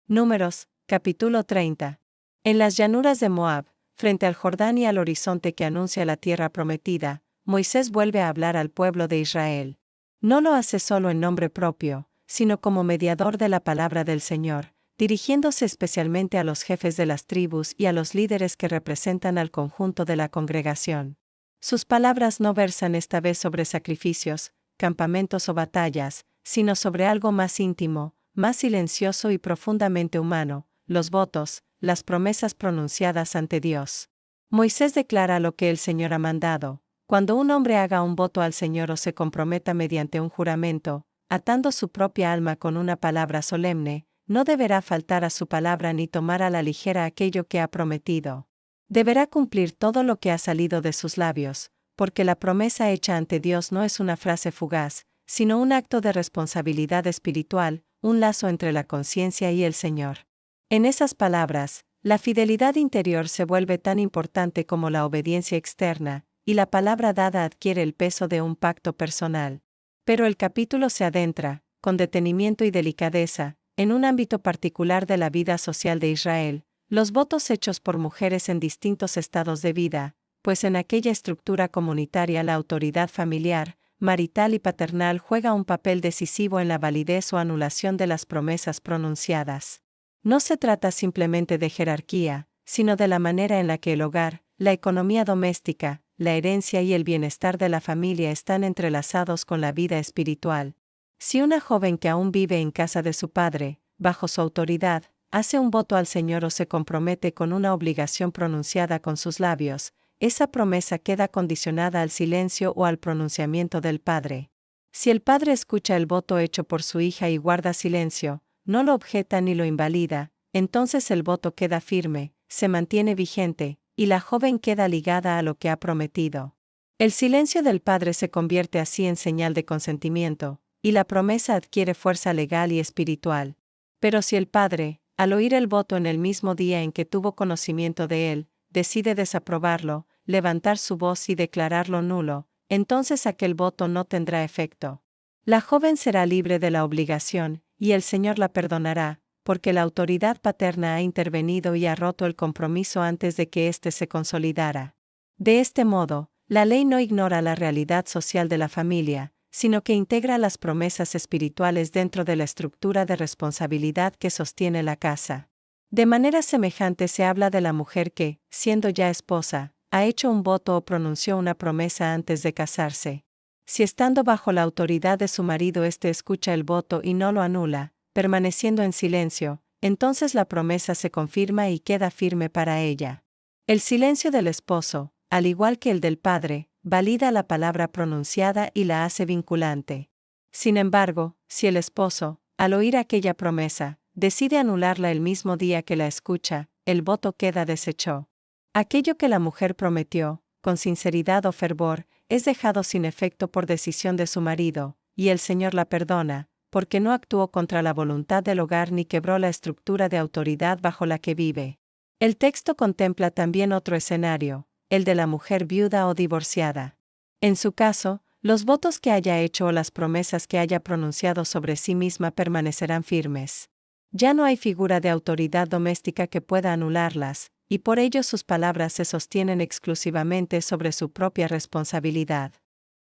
Números, capítulo 30. En las llanuras de Moab, frente al Jordán y al horizonte que anuncia la tierra prometida, Moisés vuelve a hablar al pueblo de Israel. No lo hace solo en nombre propio, sino como mediador de la palabra del Señor, dirigiéndose especialmente a los jefes de las tribus y a los líderes que representan al conjunto de la congregación. Sus palabras no versan esta vez sobre sacrificios, campamentos o batallas, sino sobre algo más íntimo, más silencioso y profundamente humano: los votos, las promesas pronunciadas ante Dios. Moisés declara lo que el Señor ha mandado. Cuando un hombre haga un voto al Señor o se comprometa mediante un juramento, atando su propia alma con una palabra solemne, no deberá faltar a su palabra ni tomar a la ligera aquello que ha prometido. Deberá cumplir todo lo que ha salido de sus labios, porque la promesa hecha ante Dios no es una frase fugaz, sino un acto de responsabilidad espiritual, un lazo entre la conciencia y el Señor. En esas palabras, la fidelidad interior se vuelve tan importante como la obediencia externa, y la palabra dada adquiere el peso de un pacto personal. Pero el capítulo se adentra, con detenimiento y delicadeza, en un ámbito particular de la vida social de Israel: los votos hechos por mujeres en distintos estados de vida, pues en aquella estructura comunitaria la autoridad familiar, marital y paternal juega un papel decisivo en la validez o anulación de las promesas pronunciadas. No se trata simplemente de jerarquía, sino de la manera en la que el hogar, la economía doméstica, la herencia y el bienestar de la familia están entrelazados con la vida espiritual. Si una joven que aún vive en casa de su padre, bajo su autoridad, hace un voto al Señor o se compromete con una obligación pronunciada con sus labios, esa promesa queda condicionada al silencio o al pronunciamiento del padre. Si el padre escucha el voto hecho por su hija y guarda silencio, no lo objeta ni lo invalida, entonces el voto queda firme, se mantiene vigente, y la joven queda ligada a lo que ha prometido. El silencio del padre se convierte así en señal de consentimiento, y la promesa adquiere fuerza legal y espiritual. Pero si el padre, al oír el voto en el mismo día en que tuvo conocimiento de él, decide desaprobarlo, levantar su voz y declararlo nulo, entonces aquel voto no tendrá efecto. La joven será libre de la obligación, y el Señor la perdonará, porque la autoridad paterna ha intervenido y ha roto el compromiso antes de que éste se consolidara. De este modo, la ley no ignora la realidad social de la familia, sino que integra las promesas espirituales dentro de la estructura de responsabilidad que sostiene la casa. De manera semejante se habla de la mujer que, siendo ya esposa, ha hecho un voto o pronunció una promesa antes de casarse. Si estando bajo la autoridad de su marido éste escucha el voto y no lo anula, permaneciendo en silencio, entonces la promesa se confirma y queda firme para ella. El silencio del esposo, al igual que el del padre, valida la palabra pronunciada y la hace vinculante. Sin embargo, si el esposo, al oír aquella promesa, decide anularla el mismo día que la escucha, el voto queda deshecho. Aquello que la mujer prometió, con sinceridad o fervor, es dejado sin efecto por decisión de su marido, y el Señor la perdona, porque no actuó contra la voluntad del hogar ni quebró la estructura de autoridad bajo la que vive. El texto contempla también otro escenario, el de la mujer viuda o divorciada. En su caso, los votos que haya hecho o las promesas que haya pronunciado sobre sí misma permanecerán firmes. Ya no hay figura de autoridad doméstica que pueda anularlas, y por ello sus palabras se sostienen exclusivamente sobre su propia responsabilidad.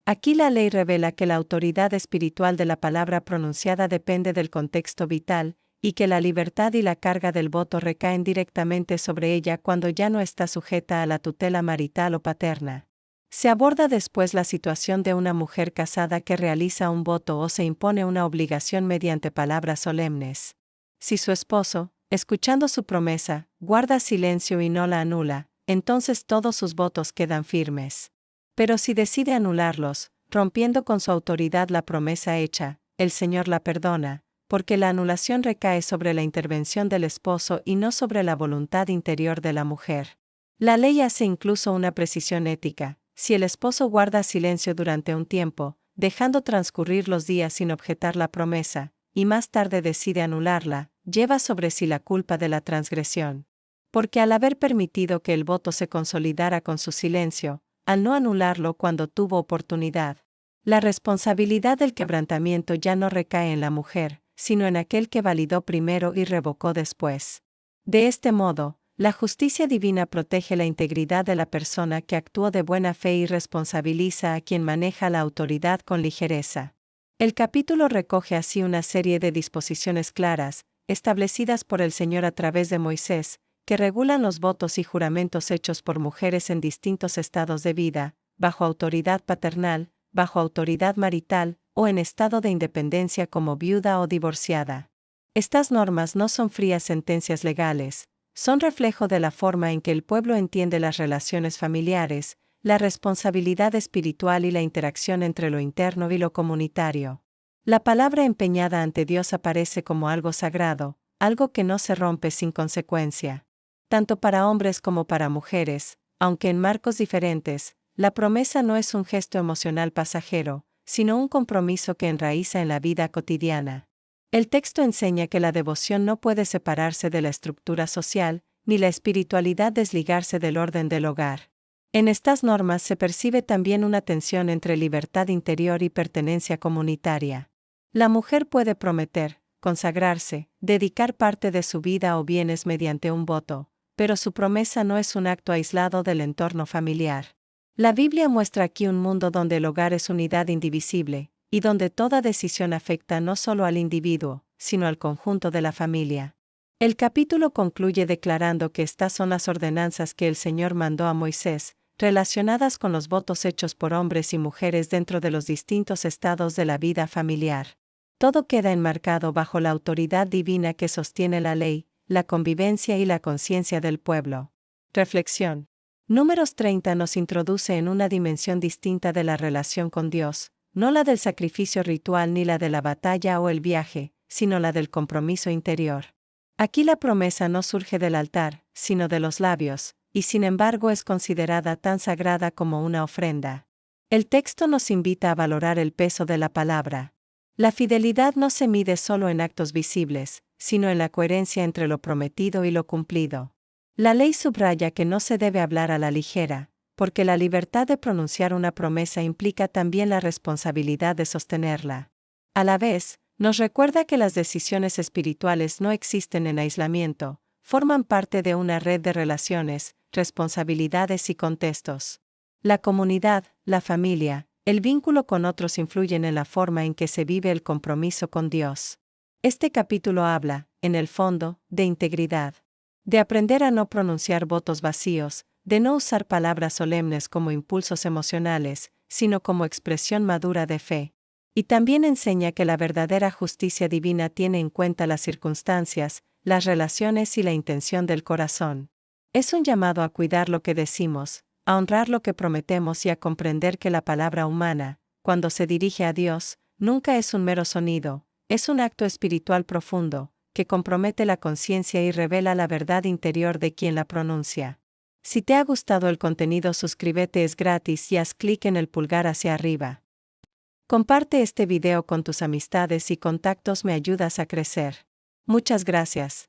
Aquí la ley revela que la autoridad espiritual de la palabra pronunciada depende del contexto vital, y que la libertad y la carga del voto recaen directamente sobre ella cuando ya no está sujeta a la tutela marital o paterna. Se aborda después la situación de una mujer casada que realiza un voto o se impone una obligación mediante palabras solemnes. Si su esposo, escuchando su promesa, guarda silencio y no la anula, entonces todos sus votos quedan firmes. Pero si decide anularlos, rompiendo con su autoridad la promesa hecha, el Señor la perdona, porque la anulación recae sobre la intervención del esposo y no sobre la voluntad interior de la mujer. La ley hace incluso una precisión ética: si el esposo guarda silencio durante un tiempo, dejando transcurrir los días sin objetar la promesa, y más tarde decide anularla, lleva sobre sí la culpa de la transgresión. Porque al haber permitido que el voto se consolidara con su silencio, al no anularlo cuando tuvo oportunidad, la responsabilidad del quebrantamiento ya no recae en la mujer, sino en aquel que validó primero y revocó después. De este modo, la justicia divina protege la integridad de la persona que actuó de buena fe y responsabiliza a quien maneja la autoridad con ligereza. El capítulo recoge así una serie de disposiciones claras, establecidas por el Señor a través de Moisés, que regulan los votos y juramentos hechos por mujeres en distintos estados de vida, bajo autoridad paternal, bajo autoridad marital, o en estado de independencia como viuda o divorciada. Estas normas no son frías sentencias legales, son reflejo de la forma en que el pueblo entiende las relaciones familiares, la responsabilidad espiritual y la interacción entre lo interno y lo comunitario. La palabra empeñada ante Dios aparece como algo sagrado, algo que no se rompe sin consecuencia. Tanto para hombres como para mujeres, aunque en marcos diferentes, la promesa no es un gesto emocional pasajero, sino un compromiso que enraiza en la vida cotidiana. El texto enseña que la devoción no puede separarse de la estructura social, ni la espiritualidad desligarse del orden del hogar. En estas normas se percibe también una tensión entre libertad interior y pertenencia comunitaria. La mujer puede prometer, consagrarse, dedicar parte de su vida o bienes mediante un voto, pero su promesa no es un acto aislado del entorno familiar. La Biblia muestra aquí un mundo donde el hogar es unidad indivisible, y donde toda decisión afecta no solo al individuo, sino al conjunto de la familia. El capítulo concluye declarando que estas son las ordenanzas que el Señor mandó a Moisés, relacionadas con los votos hechos por hombres y mujeres dentro de los distintos estados de la vida familiar. Todo queda enmarcado bajo la autoridad divina que sostiene la ley, la convivencia y la conciencia del pueblo. Reflexión. Números 30 nos introduce en una dimensión distinta de la relación con Dios, no la del sacrificio ritual ni la de la batalla o el viaje, sino la del compromiso interior. Aquí la promesa no surge del altar, sino de los labios, y sin embargo es considerada tan sagrada como una ofrenda. El texto nos invita a valorar el peso de la palabra. La fidelidad no se mide solo en actos visibles, sino en la coherencia entre lo prometido y lo cumplido. La ley subraya que no se debe hablar a la ligera, porque la libertad de pronunciar una promesa implica también la responsabilidad de sostenerla. A la vez, nos recuerda que las decisiones espirituales no existen en aislamiento, forman parte de una red de relaciones, responsabilidades y contextos. La comunidad, la familia, el vínculo con otros influyen en la forma en que se vive el compromiso con Dios. Este capítulo habla, en el fondo, de integridad. De aprender a no pronunciar votos vacíos, de no usar palabras solemnes como impulsos emocionales, sino como expresión madura de fe. Y también enseña que la verdadera justicia divina tiene en cuenta las circunstancias, las relaciones y la intención del corazón. Es un llamado a cuidar lo que decimos, a honrar lo que prometemos y a comprender que la palabra humana, cuando se dirige a Dios, nunca es un mero sonido, es un acto espiritual profundo, que compromete la conciencia y revela la verdad interior de quien la pronuncia. Si te ha gustado el contenido, suscríbete, es gratis y haz clic en el pulgar hacia arriba. Comparte este video con tus amistades y contactos, me ayudas a crecer. Muchas gracias.